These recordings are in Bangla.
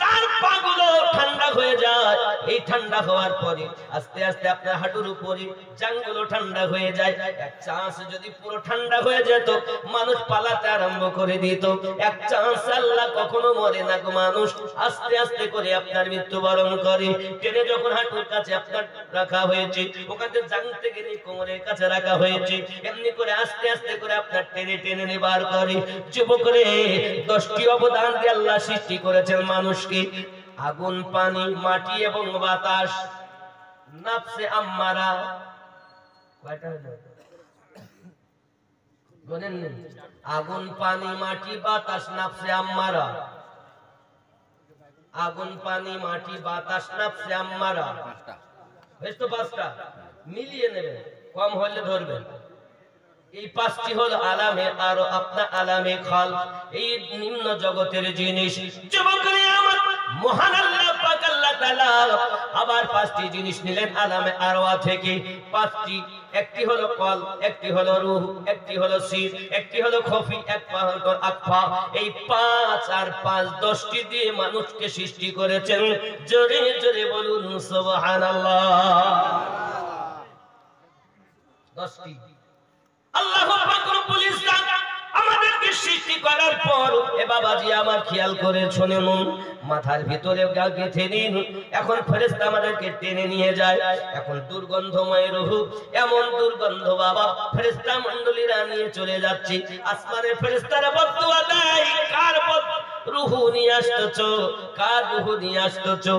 তার পাগুলো ঠান্ডা হয়ে যায়। এই ঠান্ডা হওয়ার পরে আস্তে আস্তে আপনার হাঁটুর উপরে জাঙ্গুলো ঠান্ডা হয়ে যায়। এক চান্স যদি পুরো ঠান্ডা হয়ে যেত, মানুষ পালাতে আরম্ভ করে দিত। এক চান্স আল্লাহ কখনো মরে না গো, মানুষ আস্তে আস্তে করে আপনার মৃত্যুবরণ করে। টেনে যখন হাঁটুর কাছে আপনার রাখা হয়েছে, ওখানে জাং থেকে নিয়ে কোমরের কাছে রাখা হয়েছে, এমনি করে আস্তে আস্তে করে আপনার টেনে টেনে নিয়ে বার করে। যুবক রে, 10টি অবদান দিয়ে আল্লাহ সৃষ্টি করেছেন মানুষকে: আগুন, পানি, মাটি এবং বাতাস। নাফসে আম্মারা কয়টা হলো? বলেন, আগুন, পানি, মাটি, বাতাস, নাফসে আম্মারা। আগুন, পানি, মাটি, বাতাস, নাফসে আম্মারা। বেশ তো 5টা মিলিয়ে নেবেন, কম হলে ধরবেন। এই 5টি হলো আলামে আর আপনার আলামে খাল, এই নিম্ন জগতের জিনিস। যুবকরে আমার, মহান আল্লাহ পাক আল্লাহ তাআলা আবার 5টি জিনিস নিলেন আলামে আরওয়া থেকে। 5টি, একটি হলো কল, একটি হলো রূহ, একটি হলো সির, একটি হলো খফি, একটি হলো আকফা। এই 5 আর 5 10টি দিয়ে মানুষকে সৃষ্টি করেছেন। জোরে জোরে বলুন সুবহানাল্লাহ। 10টি আল্লাহু পাক রব্বুল ইজ্জত আমাদেরকে সৃষ্টি করার পর, এ বাবাজি আমার খেয়াল করে শুনুন, মাথার ভিতরে গেঁথে নিন। এখন ফেরেশতা আমাদেরকে টেনে নিয়ে যায়। এখন দুর্গন্ধময় রূহ, এমন দুর্গন্ধ বাবা, ফেরেশতা মণ্ডলীরা নিয়ে চলে যাচ্ছে। আসমানের ফেরেশতারা বদদুয়া দেয়, কার রূহ নিয়ে আসতেছো, কার রূহ নিয়ে আসতেছো?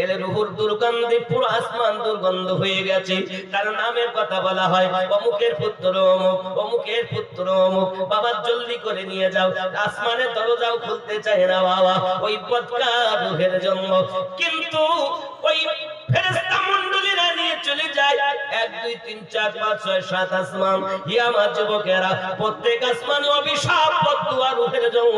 এর রূহুর দুর্গন্ধে পুরো আসমান দুর্গন্ধ হয়ে গেছে। তার নামের কথা বলা হয়, অমুকের পুত্র অমুক, অমুকের পুত্র অমুক। বাবা জলদি করে নিয়ে যাও। আসমানের দরজাও খুলতে চায় না বাবা, ওই বদকার রূহের জন্য। কিন্তু ওই ফেরেশতা মণ্ডলীরা নিয়ে চলে যায় 1 2 3 4 5 6 7 আসমান। হে আমার যুবকেরা, প্রত্যেক আসমানে অভিশাপ বদদুয়া রূহের জন্য।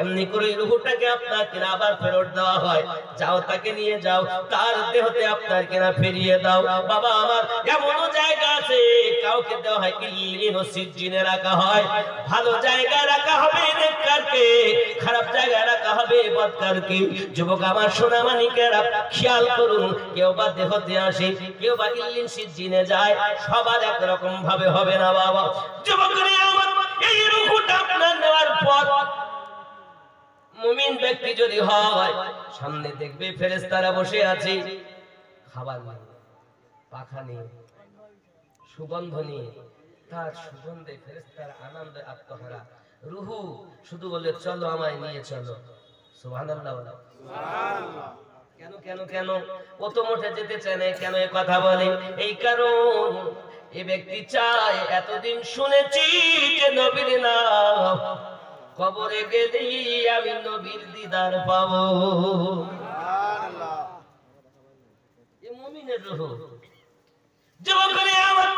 এমনি করে রূহটাকে আপনাকে আবার ফেরত দেওয়া হয়। যাও, তাকে নিয়ে যাও, তার দেহতে আপনার কেনা ফিরিয়ে দাও। বাবা আমার, এমন জায়গা আছে কাউকে দেওয়া হয় ইল্লিন ও সিজ্জিনে রাখা হয়। ভালো জায়গায় রাখা হবে নেককারকে, খারাপ জায়গায় রাখা হবে বদকারকে। যুবক আমার, সোনা মানিকেরা, খেয়াল করুন, কেউ বা দেহতে আসে, কেউ বা ইল্লিন সিজ্জিনে যায়। সবার এক রকম ভাবে হবে না বাবা। যুবকরে আমার, এই রূহটা আপনার নেওয়ার পর মুমিন ব্যক্তি যদি হয়, সামনে দেখবে ফেরেশতারা বসে আছে, খাবার নিয়ে, পাখা নিয়ে, সুগন্ধ নিয়ে। তার সুগন্ধে ফেরেশতারা আনন্দে আত্মহারা। রূহ শুধু বলে, চলো আমায় নিয়ে চলো। সুবহানাল্লাহ, সুবহানাল্লাহ। কেন কেন কেন ও তো মোটে যেতে চায় না, কেন এ কথা বলে? এই কারণ এই ব্যক্তি চায়, এতদিন শুনেছি যে নবীর নাম, কবরে গেলে আমি নবীর দিদার পাবো। সুবহানাল্লাহ। এই মুমিনের রূহ। যুবকরে আমার,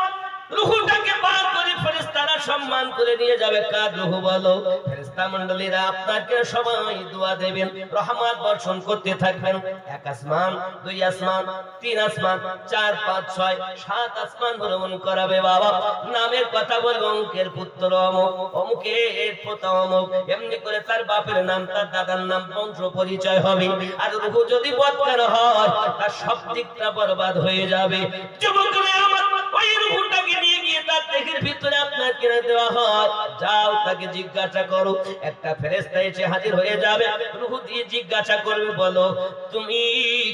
রূহটাকে বার করে ফেরেশতারা সম্মান করে নিয়ে যাবে। কার রূহ বলো? ফেরেশতা মণ্ডলীরা আপনাকে সবাই দোয়া দেবেন, রহমত বর্ষণ করতে থাকবেন। 1 আসমান, 2 আসমান, 3 আসমান, 4 5 6 7 আসমান ভ্রমণ করাবে বাবা। নামের কথা বলবো, অমুকের পুত্র অমুক, অমুকের পোতা অমুক। এমনি করে তার বাপের নাম, তার দাদার নাম, বংশ পরিচয় হবে। আর রূহ যদি বদকার হয়, তার সব দিকটা বরবাদ হয়ে যাবে। যুবকরা আমার, ওই রূহটাকে নিয়ে গিয়ে তার দেহের ভিতরে আপনার কেড়ে দেওয়া হয়। যাও, তাকে জিজ্ঞাসা করো। একটা ফেরেশতা এসে হাজির হয়ে যাবে, রূহ দিয়ে জিজ্ঞাসা করবে, বলো তুমি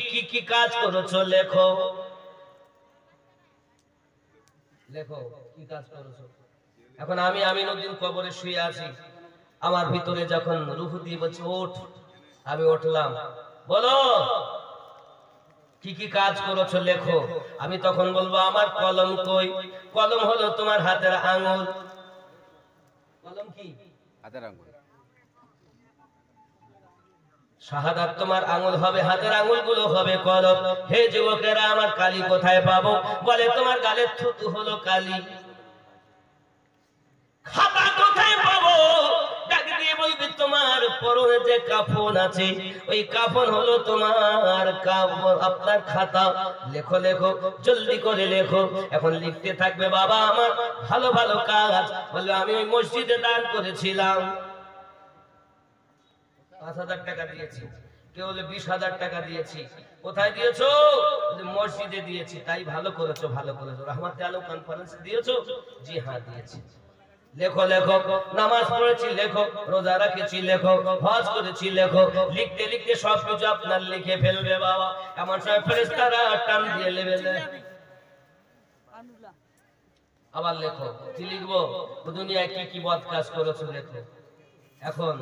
কি কি কাজ করেছো, লেখো। লেখো কি কাজ করেছো। এখন আমি আমিনুদ্দিন কবরে শুয়ে আছি, আমার ভিতরে যখন রূহ দিয়ে বলছে ওঠ, আমি উঠলাম, বলো কি কি কাজ করেছো, লেখো। আমি তখন বলবো, আমার কলম কই? কলম হলো তোমার হাতের আঙ্গুল। কলম কি? হাতের আঙ্গুল। শাহাদাত তোমার আঙ্গুল হবে, হাতের আঙ্গুল গুলো হবে কলম। হে যুবকেরা আমার, কালি কোথায় পাবো? বলে তোমার গালের থুতু হলো কালি। খাতা কোথায় পাবো? ডাক দিয়ে বলবে তোমার পরনে যে কাফন আছে, ওই কাফন হলো তোমার আপনার খাতা। লেখো লেখো, জলদি করে লেখো। এখন লিখতে থাকবে বাবা আমার, ভালো ভালো কাজ। বলবে আমি ওই মসজিদে দান করেছিলাম, 5,000 টাকা দিয়েছি, কেউ বলে 20,000 টাকা দিয়েছি। কোথায় দিয়েছো? মসজিদে দিয়েছি। তাই ভালো করেছো, ভালো করেছো। রহমতে আলম কনফারেন্সে দিয়েছো? জি হ্যাঁ দিয়েছি। লেখো লেখো, নামাজ পড়েছি লেখো, রোজা রেখেছি লেখো, হজ করেছি লেখো। লিখতে লিখতে সবকিছু আপনার লিখে ফেলবে বাবা। এমন সময় ফেরেশতারা টান দিয়ে লেবেলে আবার লেখো। কি লিখবো? দুনিয়ায় কি কি বদ কাজ করেছো লেখো। এখন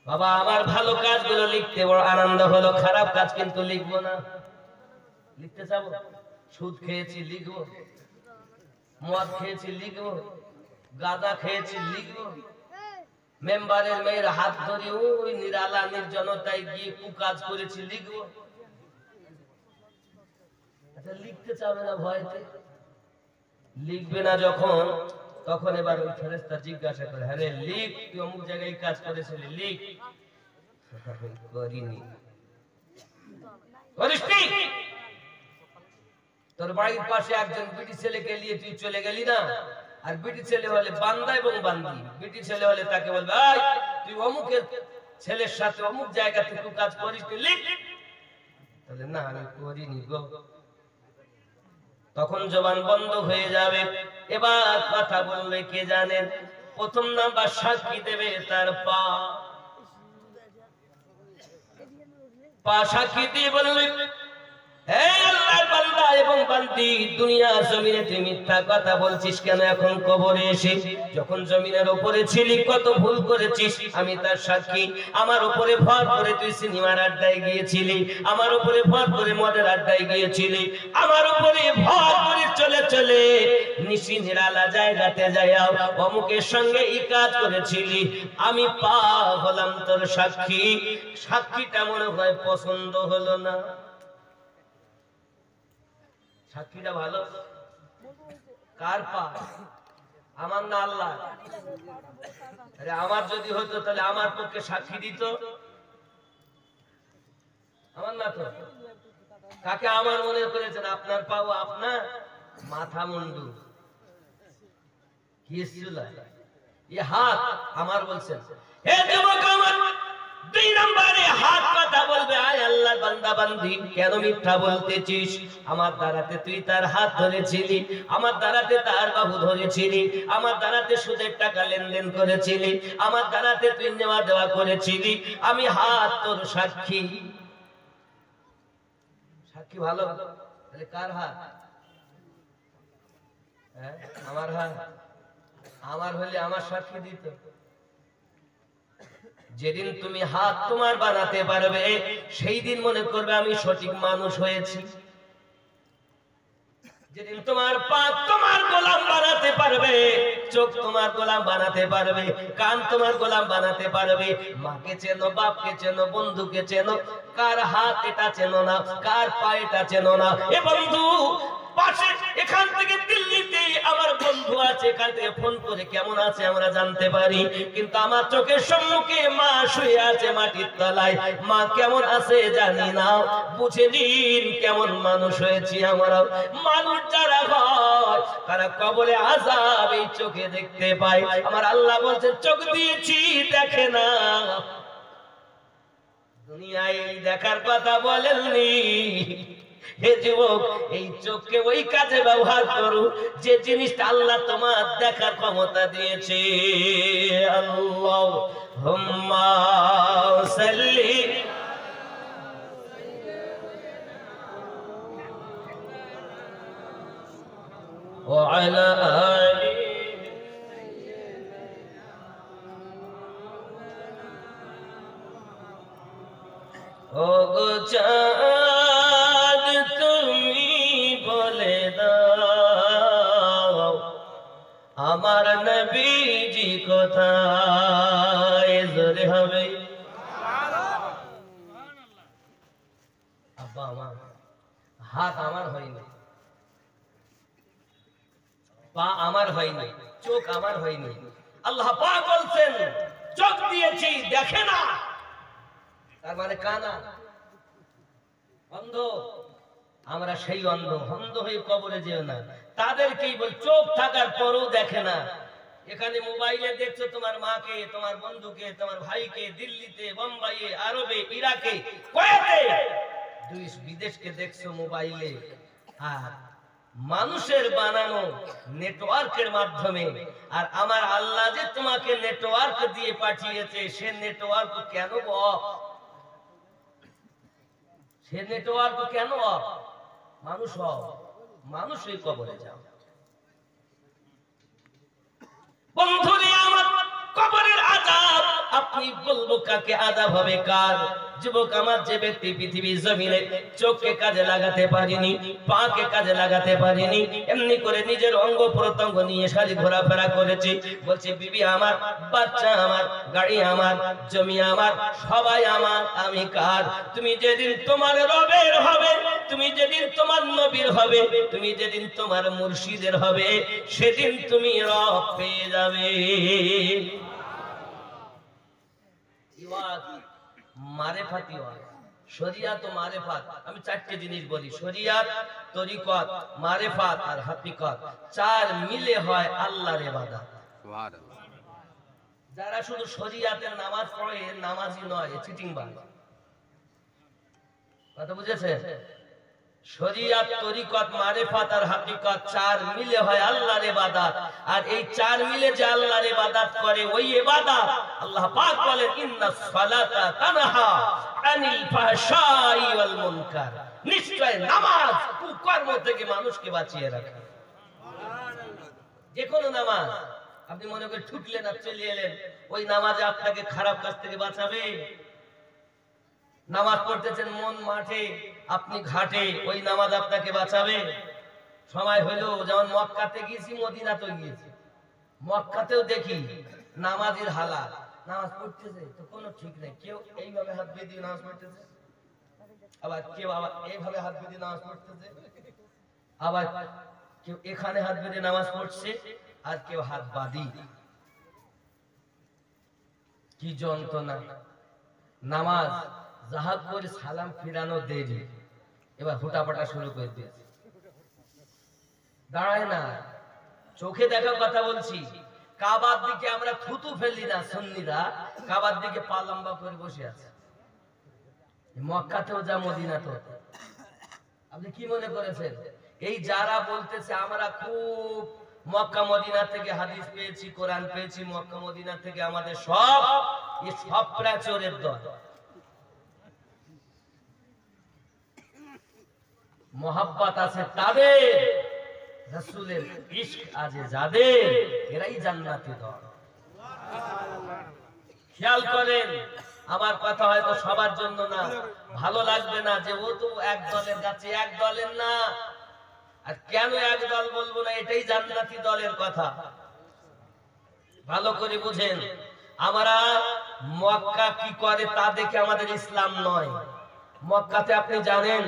বাবা আমার ভালো কাজগুলো লিখতে বড় আনন্দ হলো, খারাপ কাজ কিন্তু লিখবো না। লিখতে চাবো? সুদ খেয়েছি লিখবো, মদ খেয়েছি লিখবো, গাঁজা খেয়েছি লিখবো, মেম্বারের মেয়ের হাত ধরে ওই নিরালা নির্জনতায় গিয়ে কুকাজ করেছি লিখবো। আচ্ছা লিখতে চাবে না ভয়তে? লিখবে না যখন, তখন এবার ওই ফেরেশতা জিজ্ঞাসা করে, আরে লিখ, তুই অমুক জায়গায় কাজ করেছিলি লিখ। করিনি। করিসনি? তোর বাড়ির পাশে একজন বিটি ছেলেকে নিয়ে তুই চলে গেলি না? আর বিটি ছেলে হলে বান্দা এবং বান্দি। বিটি ছেলে হলে তাকে বলবে, এই তুই অমুকের ছেলের সাথে অমুক জায়গাতে তুই কাজ করিস, তুই লিখ। তাহলে না আমি করিনি গো। তখন জবান বন্ধ হয়ে যাবে। এবার কথা বলবে কে জানেন? প্রথম নাম্বার সাক্ষী দেবে তার পা। পা সাক্ষী দিয়ে বলবে, হে আল্লাহর বান্দা এবং বান্দি, দুনিয়া জমিনে তুই মিথ্যা কথা বলছিস কেন? এখন কবরে এসে যখন জমিনের উপরে ছিলি কত ভুল করেছিস, আমি তার সাক্ষী। আমার উপরে ভর করে তুই সিনেমার আড্ডায় গিয়েছিলি, আমার উপরে ভর করে মদের আড্ডায় গিয়েছিলি, আমার উপরে ভর করে চলে চলে নিশি নিরালা জায়গাতে যাইয়া অমুকের সঙ্গে এই কাজ করেছিলি। আমি পা হলাম তোর সাক্ষী। সাক্ষীটা মনে হয় পছন্দ হলো না। সাক্ষীটা ভালো? কার পা? আমার না আল্লাহ? আরে আমার যদি হতো তাহলে আমার পক্ষে সাক্ষী দিত? আমার না তো। কাকে আমার মনে করেছেন? আপনার পাও আপনার মাথা মুন্ডু কি ছিল? এই হাত আমার বলছেন। হে যুবক আমার, দুই নম্বরে হাত কথা বলবে, আয় আল্লাহর বান্দা বান্দি, কেন মিথ্যা বলতেছিস? আমার দ্বারাতে তুই তার হাত ধরেছিলি, আমার দ্বারাতে তার বাহু ধরেছিলি, আমার দ্বারাতে সুদের টাকা লেনদেন করেছিলি, আমার দ্বারাতে তুই নেওয়া দেওয়া করেছিলি। আমি হাত তোর সাক্ষী। সাক্ষী ভালো? তাহলে কার হাত? হ্যাঁ আমার হাত। আমার হলে আমার সাক্ষী দিত। যেদিন তুমি হাত তোমার বানাতে পারবে সেই দিন মনে করবে আমি সঠিক মানুষ হয়েছি। যেদিন তোমার পা তোমার গোলাম বানাতে পারবে, চোখ তোমার গোলাম বানাতে পারবে, কান তোমার গোলাম বানাতে পারবে, মাকে চেনো, বাপকে চেনো, বন্ধুকে চেনো, কার হাত এটা চেনো না, কার পা এটা চেনো না। এ বন্ধু পাশে এখান থেকে দিল্লিতে আমার বন্ধু আছে, এখান থেকে ফোন করে কেমন আছে আমরা জানতে পারি, কিন্তু আমার চোখের সম্মুখে মা শুয়ে আছে মাটির তলায়, মা কেমন আছে জানি না। বুঝে নিন কেমন মানুষ হয়েছি আমরা। মানুষ যারা হয় তারা কবরে আযাব এই চোখে দেখতে পায়। আমার আল্লাহ বলছে চোখ দিয়েছি দেখে না। দুনিয়ায় দেখার কথা বলেননি। হে যুবক, এই চোখকে ওই কাজে ব্যবহার করো যে জিনিসটা আল্লাহ তোমার দেখার ক্ষমতা দিয়েছে। আল্লাহুম্মা সাল্লি ওয়া আলা আলি ও গো চাঁদ তুমি বলে দাও আমার নবীজি কোথায়? জোরে হবে। আব্বা আমার হাত আমার হয়নি, পা আমার হয়নি, চোখ আমার হয়নি। আল্লাহ পাক বলছেন চোখ দিয়েছি দেখে না, তার মানে কানা, অন্ধ। আমরা সেই অন্ধ, অন্ধ হয়ে কবরে যেও না। তাদেরকেই বল চোখ থাকার পরও দেখে না। এখানে মোবাইলে দেখছো তোমার মাকে, তোমার বন্ধুকে, তোমার ভাইকে দিল্লিতে, বোম্বাইয়ে, আরবে, ইরাকে, কুয়েতে, দেশ বিদেশকে দেখছো মোবাইলে। আর মানুষের বানানো নেটওয়ার্কের মাধ্যমে, আর আমার আল্লাহ যে তোমাকে নেটওয়ার্ক দিয়ে পাঠিয়েছে, সে নেটওয়ার্ক কেন অফ? সে নেটওয়ার্ক কেন অফ? মানুষ অফ, মানুষই কবরে যাও। বন্ধুরে আমার, কবরের আযাব আপনি বলবো কাকে আযাব হবে কার? যুবক আমার, যে ব্যক্তি পৃথিবীর জমিনে চোখকে কাজে লাগাতে পারেনি, পাকে কাজে লাগাতে পারেনি, এমনি করে নিজের অঙ্গ প্রত্যঙ্গ নিয়ে সারি ঘোরাফেরা করেছে, বলছে বিবি আমার, বাচ্চা আমার, গাড়ি আমার, জমি আমার, সবাই আমার, আমি কার? তুমি যেদিন তোমার রবের হবে, তুমি যেদিন তোমার নবীর হবে, তুমি যেদিন তোমার মুর্শিদের হবে, সেদিন তুমি রব পেয়ে যাবে। মারেফাতি ওয়াজ, শরিয়াত ও মারেফাত। আমি চারটি জিনিস বলি, শরিয়াত, তরিকত, মারেফাত আর হাকিকত। চার মিলে হয় আল্লাহর ইবাদত। সুবহানাল্লাহ। যারা শুধু শরিয়াতের নামাজ পড়ে নামাজি নয়, চিটিংবাজ। কথা বুঝেছেন? শরিয়াত, তরিকত, মারেফাত আর হাকিকত চার মিলে হয় আল্লাহর ইবাদত। আর এই চার মিলে যে আল্লাহর ইবাদত করে, ওই ইবাদত আল্লাহ পাক বলেন ইন্নাস সালাতা তানহা আনিল ফাহশাই ওয়াল মুনকার। নিশ্চয় নামাজ কুকর্ম থেকে মানুষকে বাঁচিয়ে রাখে। সুবহানাল্লাহ। যে কোনো নামাজ আপনি মনে করে ঠুকলেন আর চলে এলেন, ওই নামাজে আপনাকে খারাপ কাজ থেকে বাঁচাবে। নামাজ পড়তেছেন মন মাঠে, আপনি ঘাটে, ওই নামাজ আপনাকে বাঁচাবে? সময় হলো, যেমন মক্কাতে গিয়েছি, মদিনাতে গিয়েছি, মক্কাতেও দেখি নামাজের হালাত, নামাজ পড়তেছে তো কোনো ঠিক নেই। কেউ এইভাবে হাত বেঁধে নামাজ পড়তেছে, আবার কেউ আবার এইভাবে হাত বেঁধে নামাজ পড়তেছে, আবার কেউ এখানে হাত বেঁধে নামাজ পড়ছে, আর কেউ হাত বাঁধি। কি যন্ত্রণা! নামাজ জাহাজ করে সালাম ফিরানো দেরি, এবার হুটাপাটা শুরু করে দিয়েছে, দাঁড়ায় না। চোখে দেখা কথা বলছি, কাবার দিকে আমরা থুতু ফেলি না, সুন্নিরা কাবার দিকে পা লম্বা করে বসে আছে। মক্কাতেও যা, মদিনাতেও। আপনি কি মনে করেছেন এই যারা বলতেছে আমরা খুব মক্কা মদিনা থেকে হাদিস পেয়েছি, কোরআন পেয়েছি, মক্কা মদিনা থেকে আমাদের সব, এই সব প্রাচুরের দল। মোহাব্বত আছে তাদের, রাসূলের ইশক আছে যাদের, এরাই জান্নাতি দল। খেয়াল করেন, আমার কথা হয়তো সবার জন্য না, ভালো লাগবে না যে ও তো এক দলের যাচ্ছে, এক দলের না। আর কেন এক দল বলবো না, এটাই জান্নাতি দলের কথা। ভালো করে বুঝেন, আমরা মক্কা কি করে তা দেখে আমাদের ইসলাম নয়। মক্কাতে আপনি জানেন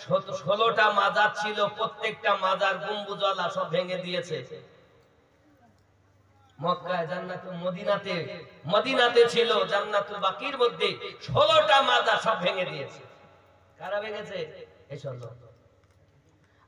16টা মাজার ছিল, প্রত্যেকটা মাজার গম্বুজওয়ালা, সব ভেঙে দিয়েছে। মক্কায় জান্নাতুল মদিনাতে, মদিনাতে ছিল জান্নাতুল বাকির মধ্যে 16টা মাজার, সব ভেঙে দিয়েছে। কারা ভেঙেছে? এই সব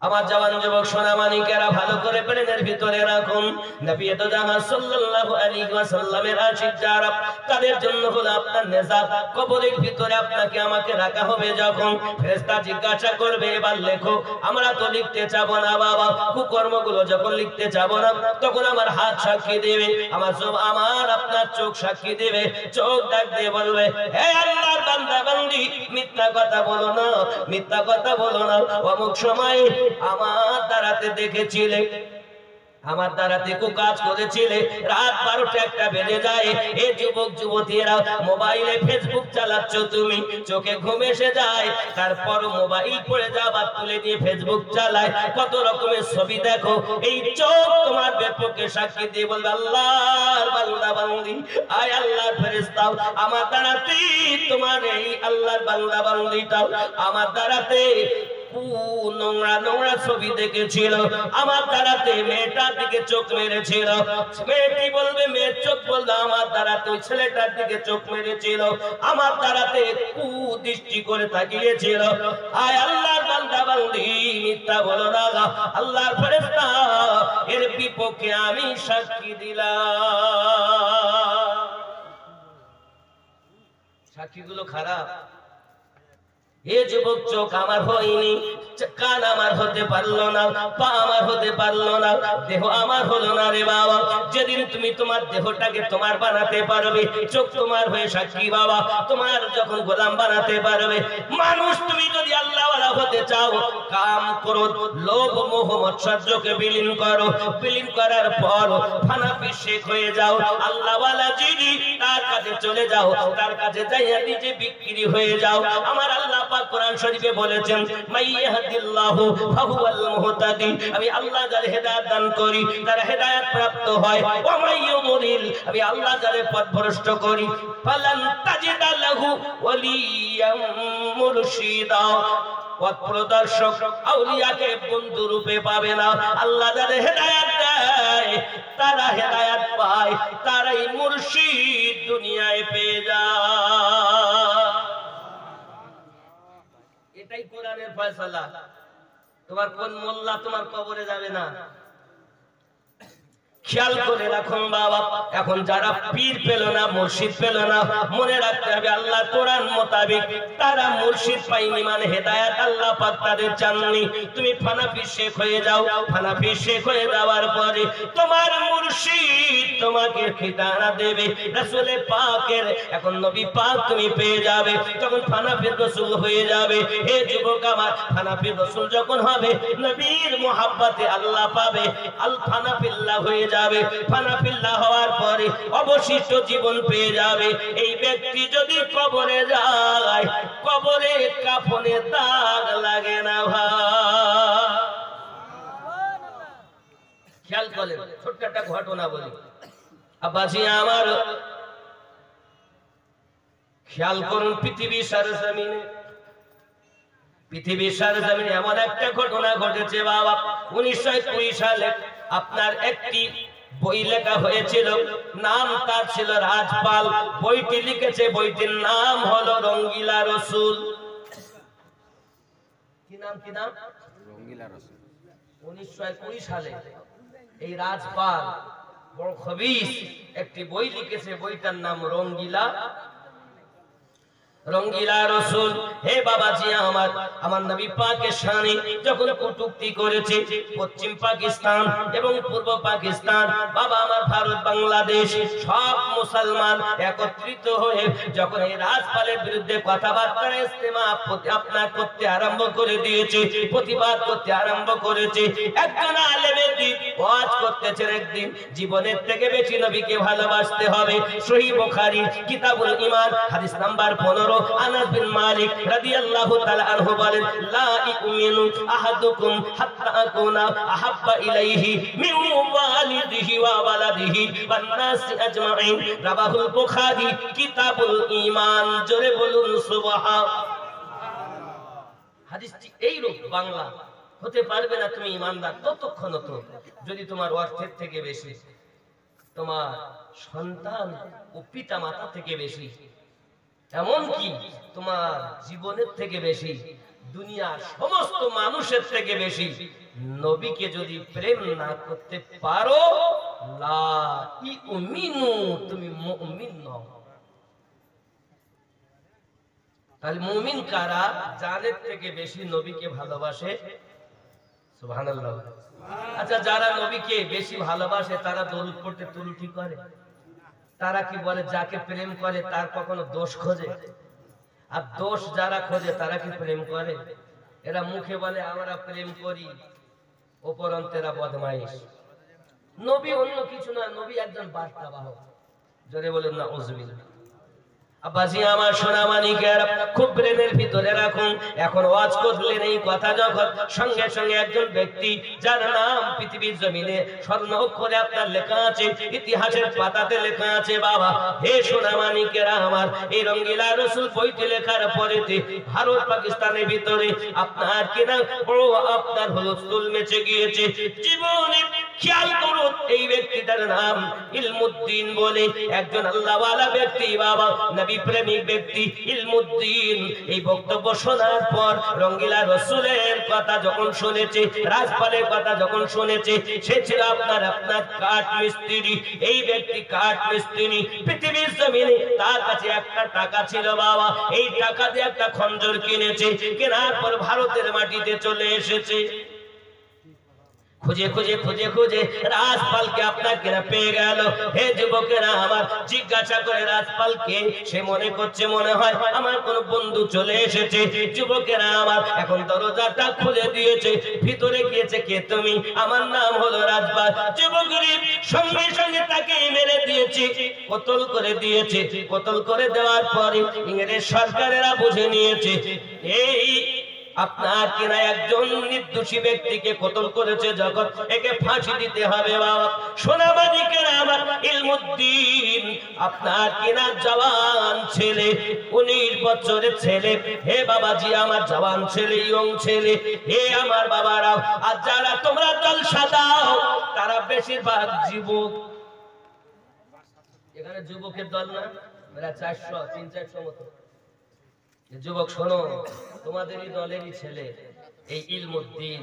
আমার জওয়ান যুবক সোনামানিকেরা ভালো করে প্রেমের ভিতরে রাখুন। নবী তো জাহাজ সাল্লাল্লাহু আলাইহি ওয়াসাল্লামের আশিক যারা, তাদের জন্য হলো আপনার নেজাত। কবরের ভিতরে আপনাকে আমাকে রাখা হবে যখন, ফেরেশতা জিজ্ঞাসা করবে এবার লেখো। আমরা তো লিখতে চাবো না বাবা, কুকর্মগুলো যখন লিখতে চাবো না, তখন আমার হাত সাক্ষী দেবে, আমার আপনার চোখ সাক্ষী দেবে। চোখ ডাক দিয়ে বলবে, হে আল্লাহর বান্দা বান্দি, মিথ্যা কথা বলো না, মিথ্যা কথা বলো না। অমুক সময় আমার দ্বারাতে দেখেছিলে, আমার দ্বারাতে কাজ করেছিলে, রাত 12টা 1টা বেজে যায়, এই যুবক যুবতীরা মোবাইলে ফেসবুক চালাচ্ছ, তুমি চোখে ঘুম এসে যায়, তারপর মোবাইল পড়ে যাবার তুলে দিয়ে ফেসবুক চালায়, কত রকমের ছবি দেখো। এই চোখ তোমার বিপক্ষে সাক্ষী দিয়ে বলবে, আল্লাহর বান্দা বান্দি, আয় আল্লাহর ফেরেশতাও, আমার দ্বারাতে তোমার এই আল্লাহর বান্দা বান্দিটাও আমার দ্বারাতে নোংরা নোংরা ছবি দেখেছিল, আমার দ্বারাতে মেয়েটার দিকে চোখ মেরেছিল। মেয়েটি বলবে, মেয়ের চোখ বললো আমার দ্বারাতে ওই ছেলেটার দিকে চোখ মেরেছিল, আমার দ্বারাতে কুদৃষ্টি করে তাকিয়েছিল। আয় আল্লাহর বান্দা বান্দি, মিথ্যা বলো না, আল্লাহর ফেরেশতা এর বিপক্ষে আমি সাক্ষী দিলাম। সাক্ষীগুলো খারাপ। এ যুবক, চোখ আমার হয়নি, কান আমার হতে পারলো না, পা আমার হতে পারলো না, দেহ আমার হলো না রে বাবা। যেদিন তুমি তোমার দেহটাকে তোমার বানাতে পারবে, চোখ তোমার হয়ে সাক্ষী বাবা, তোমার যখন গোলাম বানাতে পারবে। মানুষ তুমি যদি আল্লাহওয়ালা হতে চাও, কাম ক্রোধ লোভ মোহ মৎসর্যকে বিলীন করো, বিলীন করার পর ফানাফি শেখ হয়ে যাও। আল্লাহওয়ালা যিনি, তার কাছে চলে যাও, তার কাছে যাইয়া নিজে বিক্রি হয়ে যাও। আমার আল্লাহ কোরআন শরীফে বলেছেন, মাইয়াহদিল্লাহু ফাহুয়াল মুহতাদি, আমি আল্লাহ যার হেদায়েত দান করি তার হেদায়েত প্রাপ্ত হয়। ওয়া মাইয়ুরিল, আমি আল্লাহ যার পথভ্রষ্ট করি ফালান তাজিদা লাহু ওয়ালিয়াম মুরশিদা, পথ প্রদর্শক আউলিয়াকে বন্ধু রূপে পাবে না। আল্লাহ যার হেদায়েত দেয় তারা হেদায়েত পায়, তারাই মুর্শিদ দুনিয়ায় পেয়ে যায়। এটাই কোরআনের ফয়সালা। তোমার কোন মোল্লা তোমার কবরে যাবে না। খেয়াল করে রাখুন বাবা, এখন যারা পীর পেল না, মুর্শিদ পেল না, মনে রাখতে হবে আল্লাহ কোরআন মোতাবেক তারা মুর্শিদ পায়নি, মানে হেদায়েত আল্লাহ পাক তাদের চাননি। তুমি ফানাফি শেখ হয়ে যাও, ফানাফি শেখ হয়ে যাওয়ার পরে তোমার মুর্শিদ তোমাকে ঠিকানা দেবে রাসূলে পাকের। এখন নবী পাক তুমি পেয়ে যাবে, যখন ফানাফি রাসূল হয়ে যাবে। হে যুবক আমার, ফানাফি রাসূল যখন হবে, নবীর মুহাব্বতে আল্লাহ পাবে, আল ফানাফিল্লাহ হয়ে যাবে। ফানাফিল্লাহ হওয়ার পরে অবশিষ্ট জীবন পেয়ে যাবে। এই ব্যক্তি যদি কবরে যায়, কবরে কাফনে দাগ লাগে না ভাই। খেয়াল করেন, ছোট্ট একটা ঘটনা বলি আব্বাজি আমার, খেয়াল করুন। পৃথিবীর সরজমিনে, পৃথিবীর সরজমিনে এমন একটা ঘটনা ঘটেছে বাবা। 1920 সালে আপনার একটি বই লেখা হয়েছিল, নাম তার ছিল রাজপাল। বইটি লিখেছে, বইটির নাম হলো রঙ্গিলা রসুল। কি নাম, কি নাম? রঙ্গিলা রসুল। 1920 সালে এই রাজপাল বড় খবিস একটি বই লিখেছে, বইটার নাম রঙ্গিলা, রঙ্গিলা রসুল। হে বাবাজি আমার, আমার নবী পাকের শানে যখন কটূক্তি করেছে পশ্চিম পাকিস্তান এবং পূর্ব পাকিস্তান, বাবা আমার ভারত বাংলাদেশ সব মুসলমান একত্রিত হয়ে যখন এই রাজপালের বিরুদ্ধে কথাবার্তা ইস্তেমা আপনার করতে আরম্ভ করে দিয়েছে, প্রতিবাদ করতে আরম্ভ করেছে। একজন আলেমের দিন ওয়াজ করতেছেন, একদিন জীবনের থেকে বেশি নবীকে ভালোবাসতে হবে। সহিহ বুখারী কিতাবুল ঈমান হাদিস নাম্বার 15, আনাস বিন মালিক রাদিয়াল্লাহু তাআলা আনহু বলেন, লা ইউমিনু আহাদুকুম হাত্তা আকুনা আহাব্বা ইলাইহি মিন ওয়ালিদিহি ওয়া ওয়ালাদিহি ওয়ান নাসি আজমাইন। রাবাহুল বুখারী কিতাবুল ঈমান। জোরে বলুন সুবহান। হাদিসটি এই রূপ বাংলা হতে পারবে না তুমি ঈমানদার ততক্ষণ তো যদি তোমার অর্থের থেকে বেশি, তোমার সন্তান ও পিতা মাতা থেকে বেশি, এমনকি তোমার জীবনের থেকে বেশি, দুনিয়ার সমস্ত মানুষের থেকে বেশি নবীকে যদি প্রেম না করতে পারো, লা ইউমিনু, তুমি মুমিন নও। তাহলে মুমিন কারা? জানের থেকে বেশি নবীকে ভালোবাসে। সুবহানাল্লাহ। আচ্ছা, যারা নবীকে বেশি ভালোবাসে তারা দরুদ পড়তে ত্রুটি করে? তারা কি বলে যাকে প্রেম করে তার কখনো দোষ খোঁজে? আর দোষ যারা খোঁজে তারা কি প্রেম করে? এরা মুখে বলে আমরা প্রেম করি, অপরন্তেরা বদমাইশ। নবী অন্য কিছু না, নবী একজন বার্তাবাহক। জোরে বলেন না উযবিল্লাহ। আব্বাজি আমার সোনা মানিকের, খুব ব্রেনের ভিতরে রাখুন। এখন ওয়াজ করলেন এই কথা যখন, সঙ্গে সঙ্গে একজন ব্যক্তি যার নাম পৃথিবীর জমিনে স্বর্ণ অক্ষরে আপনার লেখা আছে, ইতিহাসের পাতাতে লেখা আছে, বাবা হে সোনামানিকেরা আমার, এই রঙ্গিলা রসুল বইটি লেখার পরেতে ভারত পাকিস্তানের ভিতরে আপনার কিনা বড় আপনার হুলস্থুল মেচে গিয়েছে। জীবনে খেয়াল করুন, এই ব্যক্তিটার নাম ইলমুদ্দিন বলে একজন আল্লাহওয়ালা ব্যক্তি, বাবা নবী প্রেমিক ব্যক্তি ইলমুদ্দিন। এই বক্তব্য শোনার পর রঙ্গিলা রসুলের কথা যখন শুনেছে, রাজপালের কথা যখন শুনেছে, সে ছিল আপনার কাঠ মিস্ত্রি। এই ব্যক্তি কাঠ মিস্ত্রি, পৃথিবীর জমিনে তার কাছে একটা টাকা ছিল, বাবা এই টাকা দিয়ে একটা খঞ্জর কিনেছে, কেনার পর ভারতের মাটিতে চলে এসেছে। খুঁজে খুঁজে খুঁজে খুঁজে রাজপালকে আপনার কেনা পেয়ে গেল। হে যুবকেরা আমার, জিজ্ঞাসা করে রাজপালকে, সে মনে করছে মনে হয় আমার কোন বন্ধু চলে এসেছে। যুবকেরা আমার এখন দরজাটা খুলে দিয়েছে, ভিতরে গিয়েছে, কে তুমি? আমার নাম হলো রাজপাল। যুবকের সঙ্গে সঙ্গে তাকে মেরে দিয়েছে, কতল করে দিয়েছে। কতল করে দেওয়ার পরে ইংরেজ সরকারেরা বুঝে নিয়েছে এই আপনার কিনা একজন নির্দোষী ব্যক্তিকে কতল করেছে, যখন একে ফাঁসি দিতে হবে। বাবা সোনামানিকেরা আমার, ইলমুদ্দিন আপনার কিনা জওয়ান ছেলে, 19 বছরের ছেলে। হে বাবাজি আমার, জওয়ান ছেলে, ইয়ং ছেলে। হে আমার বাবারাও, আর যারা তোমরা জলসা দাও তারা বেশিরভাগ যুবক। এখানে যুবকের দল না, এরা 400 300-400 মতো যুবক। শোনো, তোমাদেরই দলেরই ছেলে এই ইলমুদ্দিন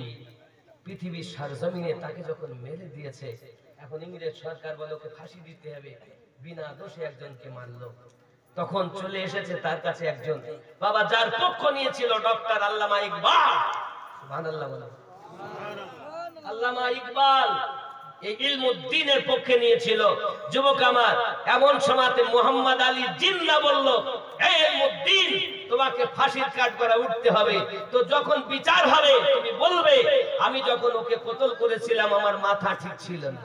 পৃথিবীর সারজমিনে তাকে যখন মেরে দিয়েছে, এখন ইংরেজ সরকার বলে ওকে ফাঁসি দিতে হবে, বিনা দোষে একজনকে মারলো। তখন চলে এসেছে তার কাছে একজন, বাবা যার পক্ষ নিয়েছিল ডক্টর আল্লামা ইকবাল। সুবহানাল্লাহ বলো। আল্লামা ইকবাল এই ইলমুদ্দিনের পক্ষে নিয়েছিল। যুবক আমার, এমন সময়তে মোহাম্মদ আলী জিন্নাহ বলল, হে ইলমুদ্দিন, তোমাকে ফাঁসির কাঠগড়ায় উঠতে হবে। তো যখন বিচার হবে তুমি বলবে আমি যখন ওকে কতল করেছিলাম আমার মাথা ঠিক ছিল না।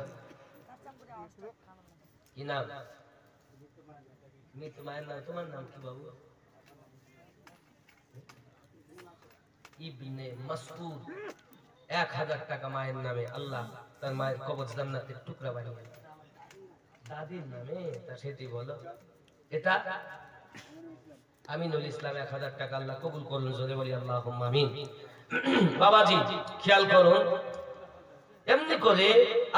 কি নাম? মায়ের নাম, তোমার নাম কি বাবু? ইবনে মাসউদ। 1000 টাকা মায়ের নামে, আল্লাহ তার মায়ের কবর জান্নাতের টুকরা বানিয়ে। দাদির নামে তা সেটি বলো। এটা আমিনুল ইসলাম 1000 টাকা, আল্লাহ কবুল করুন, জোরে বলি আল্লাহুম্মা আমিন। বাবাজি খেয়াল করুন, এমনি করে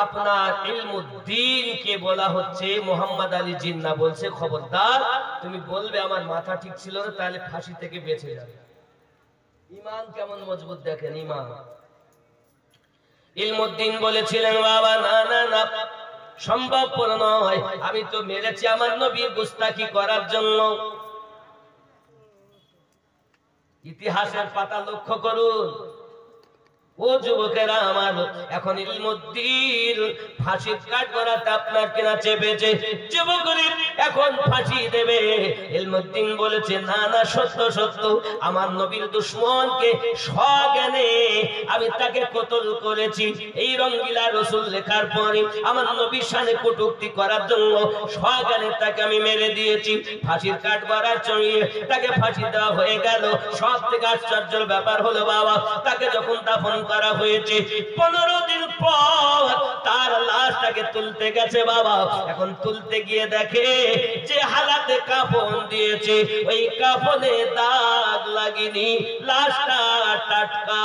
আপনার ইলমুদ্দিনকে বলা হচ্ছে, মোহাম্মদ আলী জিন্নাহ বলছে খবরদার তুমি বলবে আমার মাথা ঠিক ছিল না, তাহলে ফাঁসি থেকে বেঁচে যাবে। ঈমান কেমন মজবুত দেখেন, ঈমান। ইলমুদ্দিন বলেছিলেন, বাবা না না না, সম্ভবপর নয়, আমি তো মেরেছি আমার নবীর গুস্তাখি করার জন্য। ইতিহাসের পাতা লক্ষ্য করুন ও যুবকেরা আমার, এখন ইলমুদ্দিন ফাঁসির কাঠগড়াতে আপনার কিনা চেপেছে। যুবকদের এখন ফাঁসি দেবে। ইলমুদ্দিন বলেছে, না না, সত্য সত্য, আমার নবীর দুশমনকে সজ্ঞানে আমি তাকে কতল করেছি। এই রঙ্গিলা রসুল লেখার পরে আমার নবীর শানে কটূক্তি করার জন্য সজ্ঞানে তাকে আমি মেরে দিয়েছি। ফাঁসির কাঠগড়ায় চড়িয়ে তাকে ফাঁসি দেওয়া হয়ে গেল। সব থেকে আশ্চর্যের ব্যাপার হলো, বাবা তাকে যখন দাফন করা হয়েছে 15 দিন পর তার লাশটাকে তুলতে গেছে। বাবা এখন তুলতে গিয়ে দেখে যে হালাতে কাফন দিয়েছে, ওই কাফনে দাগ লাগেনি, লাশটা টাটকা।